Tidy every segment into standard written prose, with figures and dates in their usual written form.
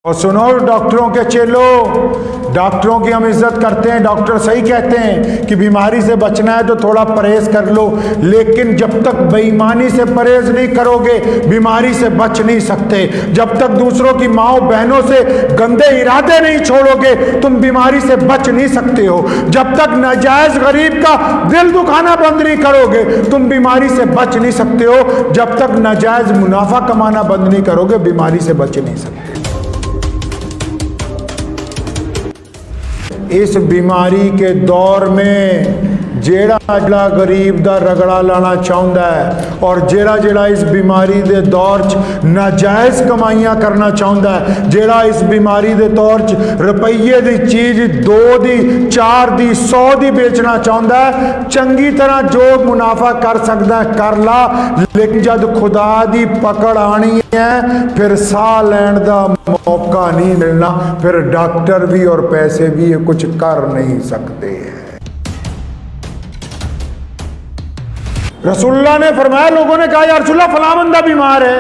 और सुनो डॉक्टरों के चेलो, डॉक्टरों की हम इज्जत करते हैं। डॉक्टर सही कहते हैं कि बीमारी से बचना है तो थोड़ा परहेज कर लो, लेकिन जब तक बेईमानी से परहेज नहीं करोगे बीमारी से बच नहीं सकते। जब तक दूसरों की माओ बहनों से गंदे इरादे नहीं छोड़ोगे तुम बीमारी से बच नहीं सकते हो। जब तक नाजायज गरीब का दिल दुखाना बंद नहीं करोगे तुम बीमारी से बच नहीं सकते हो। जब तक नाजायज मुनाफा कमाना बंद नहीं करोगे बीमारी से बच नहीं सकते। इस बीमारी के दौर में जेड़ा जेड़ा गरीब दा रगड़ा लाना चाहता है और जेड़ा जेड़ा इस बीमारी दे दौर च नाजायज कमाइयां करना चाहता है, जेड़ा इस बीमारी दे दौर च रुपये दी चीज 2 दी 4 दी 100 दी बेचना चाहता है, चंगी तरह जो मुनाफा कर सकता है कर ला, लेकिन जब खुदा दी पकड़ आनी है फिर साह लैण दा मौका नहीं मिलना, फिर डॉक्टर भी और पैसे भी कुछ कर नहीं सकते हैं। रसूलुल्लाह ने फरमाया, लोगों ने कहा या रसूलुल्लाह फलां बंदा बीमार है,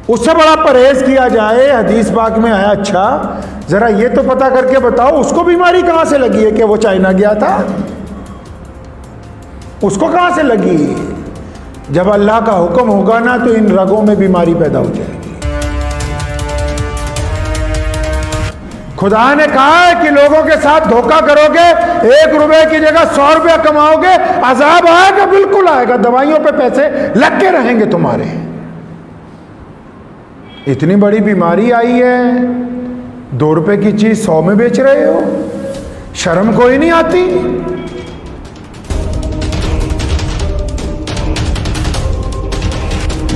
उससे बड़ा परहेज किया जाए। हदीस पाक में आया, अच्छा जरा ये तो पता करके बताओ उसको बीमारी कहां से लगी है कि वो चाइना गया था, उसको कहां से लगी? जब अल्लाह का हुक्म होगा ना तो इन रगों में बीमारी पैदा हो जाएगी। खुदा ने कहा है कि लोगों के साथ धोखा करोगे, 1 रुपए की जगह 100 रुपया कमाओगे, अजाब आएगा, बिल्कुल आएगा, दवाइयों पे पैसे लग के रहेंगे तुम्हारे। इतनी बड़ी बीमारी आई है, 2 रुपए की चीज 100 में बेच रहे हो, शर्म कोई नहीं आती?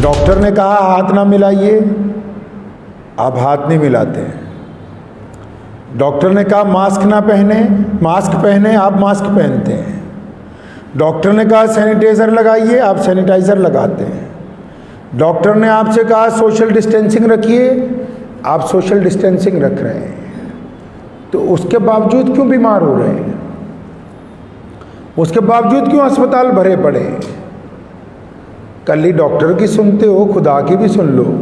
डॉक्टर ने कहा हाथ ना मिलाइए, आप हाथ नहीं मिलाते हैं। डॉक्टर ने कहा मास्क ना पहने, मास्क पहने, आप मास्क पहनते हैं। डॉक्टर ने कहा सैनिटाइजर लगाइए, आप सैनिटाइजर लगाते हैं। डॉक्टर ने आपसे कहा सोशल डिस्टेंसिंग रखिए, आप सोशल डिस्टेंसिंग रख रहे हैं। तो उसके बावजूद क्यों बीमार हो रहे हैं? उसके बावजूद क्यों अस्पताल भरे पड़े? कल ही डॉक्टर की सुनते हो, खुदा की भी सुन लो।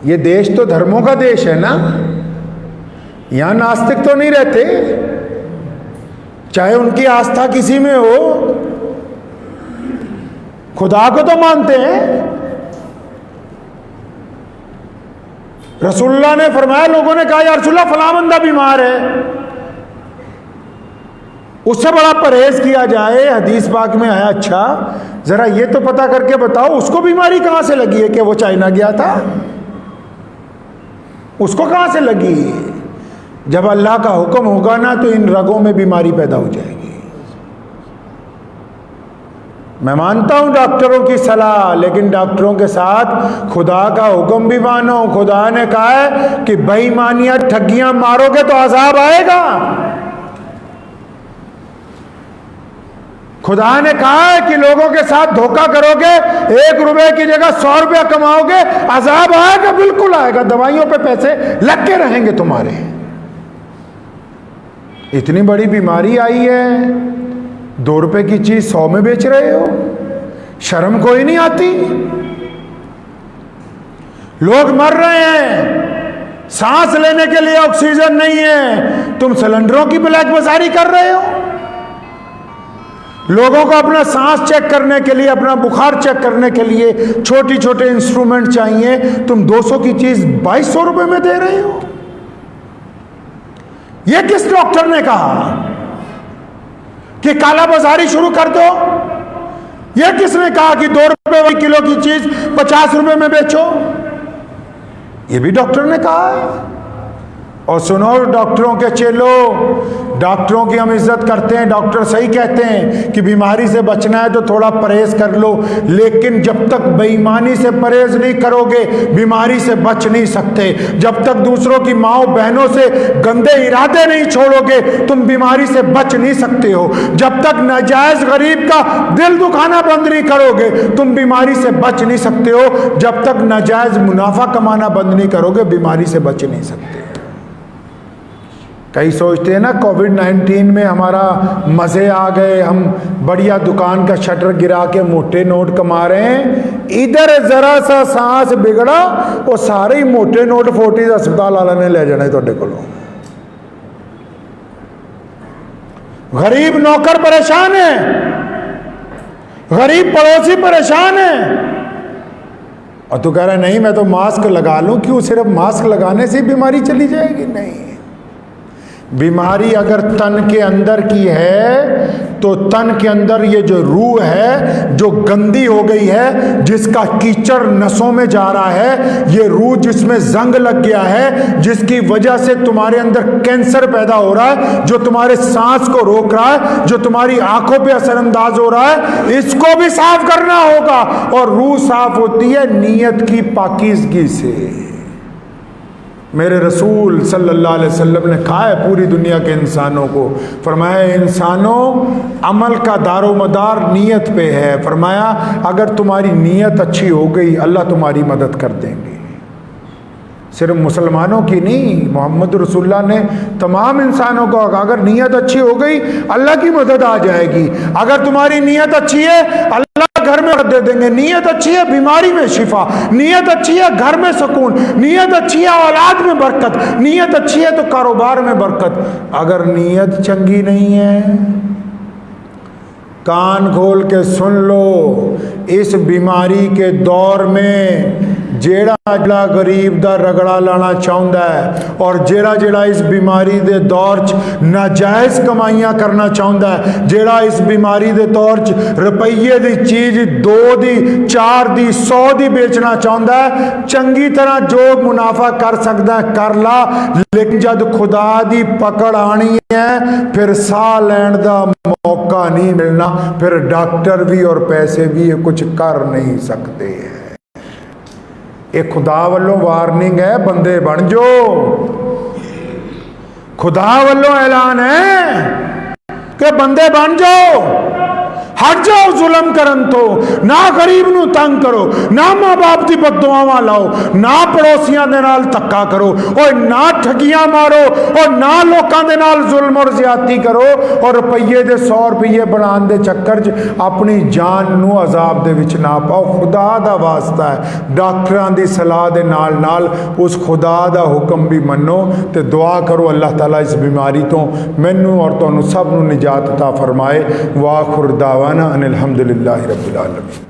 ये देश तो धर्मों का देश है ना, यहां नास्तिक तो नहीं रहते, चाहे उनकी आस्था किसी में हो, खुदा को तो मानते हैं। रसूलुल्लाह ने फरमाया, लोगों ने कहा या रसूलुल्लाह फलां बंदा बीमार है, उससे बड़ा परहेज किया जाए। हदीस पाक में आया, अच्छा जरा ये तो पता करके बताओ उसको बीमारी कहां से लगी है कि वो चाइना गया था, उसको कहां से लगी? जब अल्लाह का हुक्म होगा ना तो इन रगों में बीमारी पैदा हो जाएगी। मैं मानता हूं डॉक्टरों की सलाह, लेकिन डॉक्टरों के साथ खुदा का हुक्म भी मानो। खुदा ने कहा है कि बेईमानियां ठगियां मारोगे तो अजाब आएगा। खुदा ने कहा है कि लोगों के साथ धोखा करोगे, 1 रुपए की जगह 100 रुपया कमाओगे, अजाब आएगा, बिल्कुल आएगा, दवाइयों पे पैसे लग के रहेंगे तुम्हारे। इतनी बड़ी बीमारी आई है, 2 रुपए की चीज 100 में बेच रहे हो, शर्म कोई नहीं आती? लोग मर रहे हैं, सांस लेने के लिए ऑक्सीजन नहीं है, तुम सिलेंडरों की ब्लैक बाजारी कर रहे हो। लोगों को अपना सांस चेक करने के लिए, अपना बुखार चेक करने के लिए छोटी छोटे इंस्ट्रूमेंट चाहिए, तुम 200 की चीज 2200 रुपए में दे रहे हो। यह किस डॉक्टर ने कहा कि काला बाजारी शुरू कर दो? यह किसने कहा कि 2 रुपए किलो की चीज 50 रुपए में बेचो? यह भी डॉक्टर ने कहा है। और सुनो डॉक्टरों के चेलो, डॉक्टरों की हम इज्जत करते हैं। डॉक्टर सही कहते हैं कि बीमारी से बचना है तो थोड़ा परहेज कर लो, लेकिन जब तक बेईमानी से परहेज नहीं करोगे बीमारी से बच नहीं सकते। जब तक दूसरों की माओ बहनों से गंदे इरादे नहीं छोड़ोगे तुम बीमारी से बच नहीं सकते हो। जब तक नाजायज गरीब का दिल दुखाना बंद नहीं करोगे तुम बीमारी से बच नहीं सकते हो। जब तक नाजायज मुनाफा कमाना बंद नहीं करोगे बीमारी से बच नहीं सकते। कई सोचते हैं ना कोविड-19 में हमारा मज़े आ गए, हम बढ़िया दुकान का शटर गिरा के मोटे नोट कमा रहे हैं। इधर ज़रा सा सांस बिगड़ा वो सारे ही मोटे नोट फोर्टीज अस्पताल वाले ने ले जाने तुहाडे कोलों। गरीब नौकर परेशान है, गरीब पड़ोसी परेशान है, और तू कह रहा है नहीं मैं तो मास्क लगा लूं। क्यों? सिर्फ मास्क लगाने से बीमारी चली जाएगी? नहीं, बीमारी अगर तन के अंदर की है तो तन के अंदर ये जो रूह है जो गंदी हो गई है, जिसका कीचड़ नसों में जा रहा है, ये रूह जिसमें जंग लग गया है, जिसकी वजह से तुम्हारे अंदर कैंसर पैदा हो रहा है, जो तुम्हारे सांस को रोक रहा है, जो तुम्हारी आंखों पे असरअंदाज हो रहा है, इसको भी साफ करना होगा। और रूह साफ होती है नीयत की पाकीज़गी से। मेरे रसूल सल्लल्लाहु अलैहि वसल्लम ने कहा है पूरी दुनिया के इंसानों को, फरमाया इंसानों अमल का दारोमदार नीयत पे है। फरमाया अगर तुम्हारी नीयत अच्छी हो गई अल्लाह तुम्हारी मदद कर देंगे। सिर्फ मुसलमानों की नहीं, मोहम्मद रसूलुल्लाह ने तमाम इंसानों को कहा अगर नीयत अच्छी हो गई अल्लाह की मदद आ जाएगी। अगर तुम्हारी नीयत अच्छी है अल्लाह घर में दे देंगे। नीयत अच्छी है बीमारी में शिफा, नीयत अच्छी है घर में सुकून, नीयत अच्छी है औलाद में बरकत, नीयत अच्छी है तो कारोबार में बरकत। अगर नीयत चंगी नहीं है, कान खोल के सुन लो, इस बीमारी के दौर में जेड़ा जेड़ा गरीब दा रगड़ा लाना चाहता है और जेड़ा जेड़ा इस बीमारी दे दौर च नाजायज़ कमाइयां करना चाहता है, जेड़ा इस बीमारी दे दौर च रुपये दी चीज़ 2 दी 4 दी 100 दी बेचना चाहता है, चंगी तरह जो मुनाफा कर सकता है कर ला, लेकिन जब खुदा दी पकड़ आनी है फिर साह लैण दा मौका नहीं मिलना, फिर डॉक्टर भी और पैसे भी ये कुछ कर नहीं सकते हैं। ये खुदा वालों वार्निंग है, बंदे बन जाओ। खुदा वालों ऐलान है कि बंदे बन जाओ, हट जाओ जुल्म करन तो, ना गरीब नू तंग करो, ना मां बाप की बददुआवां लाओ, ना पड़ोसियों के नाल धक्का करो, और ना ठगियां मारो, और ना लोगों के नाल जुल्म और ज्यादती करो, और रुपये दे 100 रुपये बनाने के चक्कर च अपनी जान नू अजाब दे विच ना पाओ। खुदा दा वास्ता है, डॉक्टरां दी सलाह दे नाल नाल उस खुदा दा हुक्म भी मनो ते दुआ करो अल्लाह ताला इस बीमारी तो मैनू और तुहानू सब नू निजात अता फरमाए। वाखिर दावाना अनिल हम्दुलिल्लाहि रब्बिल आलमीन।